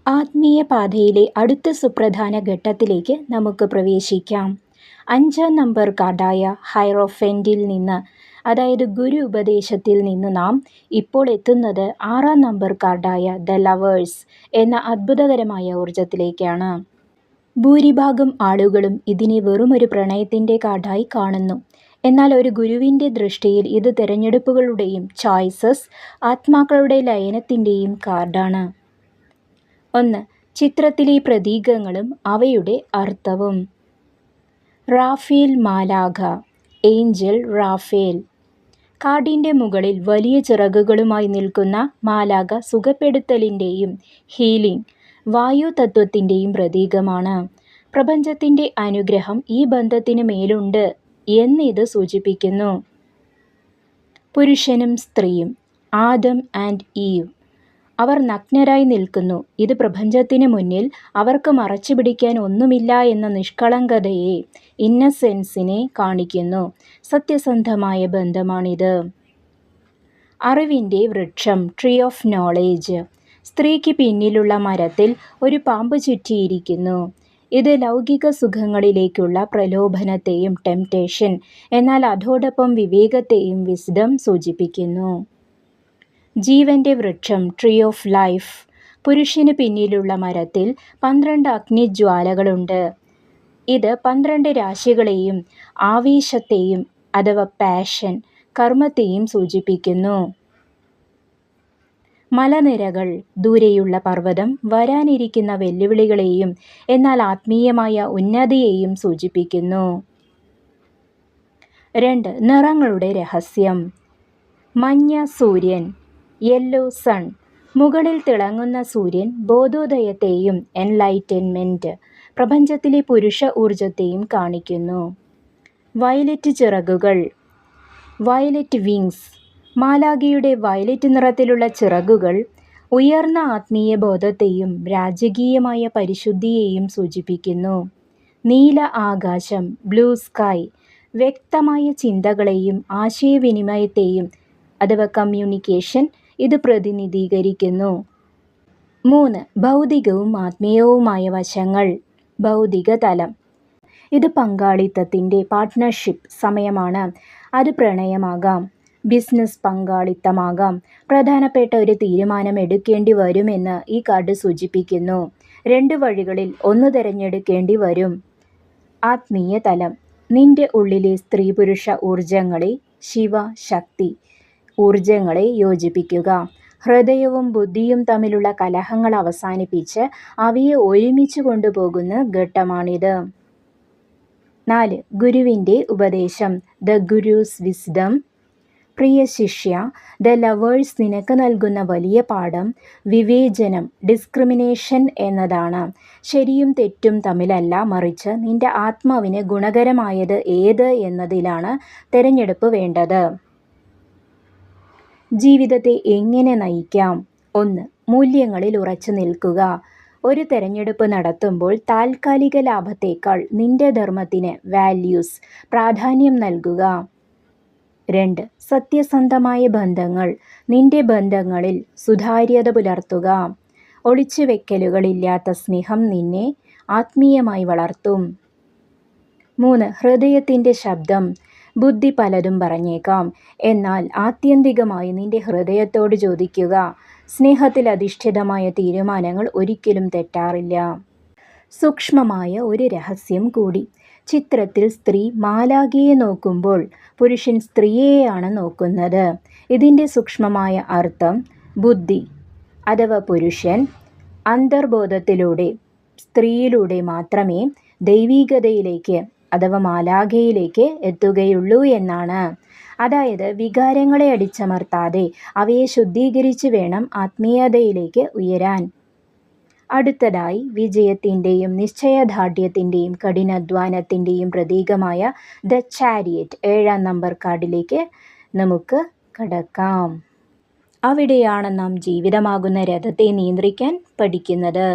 ആത്മീയ പാതയിലെ അടുത്ത സുപ്രധാന ഘട്ടത്തിലേക്ക് നമുക്ക് പ്രവേശിക്കാം. 5-ാം നമ്പർ കാർഡായ ഹൈറോഫെൻറ്റിൽ നിന്ന്, അതായത് ഗുരു ഉപദേശത്തിൽ നിന്ന് നാം ഇപ്പോൾ എത്തുന്നത് 6-ാം നമ്പർ കാർഡായ ദ ലവേഴ്സ് എന്ന അത്ഭുതകരമായ ഊർജത്തിലേക്കാണ്. ഭൂരിഭാഗം ആളുകളും ഇതിനെ വെറുമൊരു പ്രണയത്തിൻ്റെ കാർഡായി കാണുന്നു. എന്നാൽ ഒരു ഗുരുവിൻ്റെ ദൃഷ്ടിയിൽ ഇത് തിരഞ്ഞെടുപ്പുകളുടെയും ചോയ്സസ്, ആത്മാക്കളുടെ ലയനത്തിൻ്റെയും കാർഡാണ്. 1. ചിത്രത്തിലെ പ്രതീകങ്ങളും അവയുടെ അർത്ഥവും. റാഫേൽ മാലാഖ, ഏഞ്ചൽ റാഫേൽ. കാർഡിൻ്റെ മുകളിൽ വലിയ ചിറകുകളുമായി നിൽക്കുന്ന മാലാഖ സുഖപ്പെടുത്തലിൻ്റെയും ഹീലിംഗ്, വായു തത്വത്തിൻ്റെയും പ്രതീകമാണ്. പ്രപഞ്ചത്തിൻ്റെ അനുഗ്രഹം ഈ ബന്ധത്തിന് മേലുണ്ട് എന്നിത് സൂചിപ്പിക്കുന്നു. പുരുഷനും സ്ത്രീയും, ആദം ആൻഡ് ഈവ്. അവർ നഗ്നരായി നിൽക്കുന്നു. ഇത് പ്രപഞ്ചത്തിന് മുന്നിൽ അവർക്ക് മറച്ചുപിടിക്കാൻ ഒന്നുമില്ല എന്ന നിഷ്കളങ്കതയെ, ഇന്നസെൻസിനെ കാണിക്കുന്നു. സത്യസന്ധമായ ബന്ധമാണിത്. അറിവിൻ്റെ വൃക്ഷം, ട്രീ ഓഫ് നോളേജ്. സ്ത്രീക്ക് പിന്നിലുള്ള മരത്തിൽ ഒരു പാമ്പ് ചുറ്റിയിരിക്കുന്നു. ഇത് ലൗകിക സുഖങ്ങളിലേക്കുള്ള പ്രലോഭനത്തെയും, ടെംപ്റ്റേഷൻ, എന്നാൽ അതോടൊപ്പം വിവേകത്തെയും, വിസ്ഡം സൂചിപ്പിക്കുന്നു. ജീവൻ്റെ വൃക്ഷം, ട്രീ ഓഫ് ലൈഫ്. പുരുഷന് പിന്നിലുള്ള മരത്തിൽ 12 അഗ്നിജ്വാലകളുണ്ട്. ഇത് 12 രാശികളെയും ആവേശത്തെയും അഥവാ പാഷൻ, കർമ്മത്തെയും സൂചിപ്പിക്കുന്നു. മലനിരകൾ, ദൂരെയുള്ള പർവ്വതം, വരാനിരിക്കുന്ന വെല്ലുവിളികളെയും എന്നാൽ ആത്മീയമായ ഉന്നതിയെയും സൂചിപ്പിക്കുന്നു. 2. നിറങ്ങളുടെ രഹസ്യം. മഞ്ഞ സൂര്യൻ, യെല്ലോ സൺ. മുകളിൽ തിളങ്ങുന്ന സൂര്യൻ ബോധോദയത്തെയും എൻലൈറ്റൻമെൻറ്റ്, പ്രപഞ്ചത്തിലെ പുരുഷ ഊർജത്തെയും കാണിക്കുന്നു. വയലറ്റ് ചിറകുകൾ, വയലറ്റ് വിങ്സ്. മാലാഖയുടെ വയലറ്റ് നിറത്തിലുള്ള ചിറകുകൾ ഉയർന്ന ആത്മീയ ബോധത്തെയും രാജകീയമായ പരിശുദ്ധിയെയും സൂചിപ്പിക്കുന്നു. നീല ആകാശം, ബ്ലൂ സ്കൈ. വ്യക്തമായ ചിന്തകളെയും ആശയവിനിമയത്തെയും അഥവാ കമ്മ്യൂണിക്കേഷൻ ഇത് പ്രതിനിധീകരിക്കുന്നു. 3. ഭൗതികവും ആത്മീയവുമായ വശങ്ങൾ. ഭൗതിക തലം. ഇത് പങ്കാളിത്തത്തിൻ്റെ, പാർട്ട്ണർഷിപ്പ് സമയമാണ്. അത് പ്രണയമാകാം, ബിസിനസ് പങ്കാളിത്തമാകാം. പ്രധാനപ്പെട്ട ഒരു തീരുമാനം എടുക്കേണ്ടി വരുമെന്ന് ഈ കാർഡ് സൂചിപ്പിക്കുന്നു. 2 വഴികളിൽ ഒന്ന് തിരഞ്ഞെടുക്കേണ്ടി വരും. ആത്മീയ തലം. നിന്റെ ഉള്ളിലെ സ്ത്രീ പുരുഷ ഊർജങ്ങളെ, ശിവ ശക്തി ഊർജങ്ങളെ യോജിപ്പിക്കുക. ഹൃദയവും ബുദ്ധിയും തമ്മിലുള്ള കലഹങ്ങൾ അവസാനിപ്പിച്ച് അവയെ ഒരുമിച്ച് കൊണ്ടുപോകുന്ന ഘട്ടമാണിത്. 4. ഗുരുവിൻ്റെ ഉപദേശം, ദ ഗുരുസ് വിസ്ഡം. പ്രിയ ശിഷ്യ, ദ ലവേഴ്സ് നിനക്ക് നൽകുന്ന വലിയ പാഠം വിവേചനം, ഡിസ്ക്രിമിനേഷൻ എന്നതാണ്. ശരിയും തെറ്റും തമ്മിലല്ല, മറിച്ച് നിന്റെ ആത്മാവിന് ഗുണകരമായത് ഏത് എന്നതിലാണ് തിരഞ്ഞെടുപ്പ് വേണ്ടത്. ജീവിതത്തെ എങ്ങനെ നയിക്കാം? 1. മൂല്യങ്ങളിൽ ഉറച്ചു നിൽക്കുക. ഒരു തിരഞ്ഞെടുപ്പ് നടത്തുമ്പോൾ താൽക്കാലിക ലാഭത്തേക്കാൾ നിന്റെ ധർമ്മത്തിന്, വാല്യൂസ്, പ്രാധാന്യം നൽകുക. 2. സത്യസന്ധമായ ബന്ധങ്ങൾ. നിന്റെ ബന്ധങ്ങളിൽ സുതാര്യത പുലർത്തുക. ഒളിച്ചുവെക്കലുകളില്ലാത്ത സ്നേഹം നിന്നെ ആത്മീയമായി വളർത്തും. 3. ഹൃദയത്തിൻ്റെ ശബ്ദം. ബുദ്ധി പലതും പറഞ്ഞേക്കാം, എന്നാൽ ആത്യന്തികമായി നിന്റെ ഹൃദയത്തോട് ചോദിക്കുക. സ്നേഹത്തിൽ അധിഷ്ഠിതമായ തീരുമാനങ്ങൾ ഒരിക്കലും തെറ്റാറില്ല. സൂക്ഷ്മമായ ഒരു രഹസ്യം കൂടി. ചിത്രത്തിൽ സ്ത്രീ മാലാഖയെ നോക്കുമ്പോൾ പുരുഷൻ സ്ത്രീയെയാണ് നോക്കുന്നത്. ഇതിൻ്റെ സൂക്ഷ്മമായ അർത്ഥം, ബുദ്ധി അഥവാ പുരുഷൻ അന്തർബോധത്തിലൂടെ, സ്ത്രീയിലൂടെ മാത്രമേ ദൈവീകതയിലേക്ക് അഥവാ മാലാഖയിലേക്ക് എത്തുകയുള്ളൂ എന്നാണ്. അതായത് വികാരങ്ങളെ അടിച്ചമർത്താതെ അവയെ ശുദ്ധീകരിച്ച് വേണം ആത്മീയതയിലേക്ക് ഉയരാൻ. അടുത്തതായി വിജയത്തിൻ്റെയും നിശ്ചയദാർഢ്യത്തിൻ്റെയും കഠിനാധ്വാനത്തിൻ്റെയും പ്രതീകമായ ദ ചാരിയറ്റ്, 7-ാം നമ്പർ കാർഡിലേക്ക് നമുക്ക് കടക്കാം. അവിടെയാണ് നാം ജീവിതമാകുന്ന രഥത്തെ നിയന്ത്രിക്കാൻ പഠിക്കുന്നത്.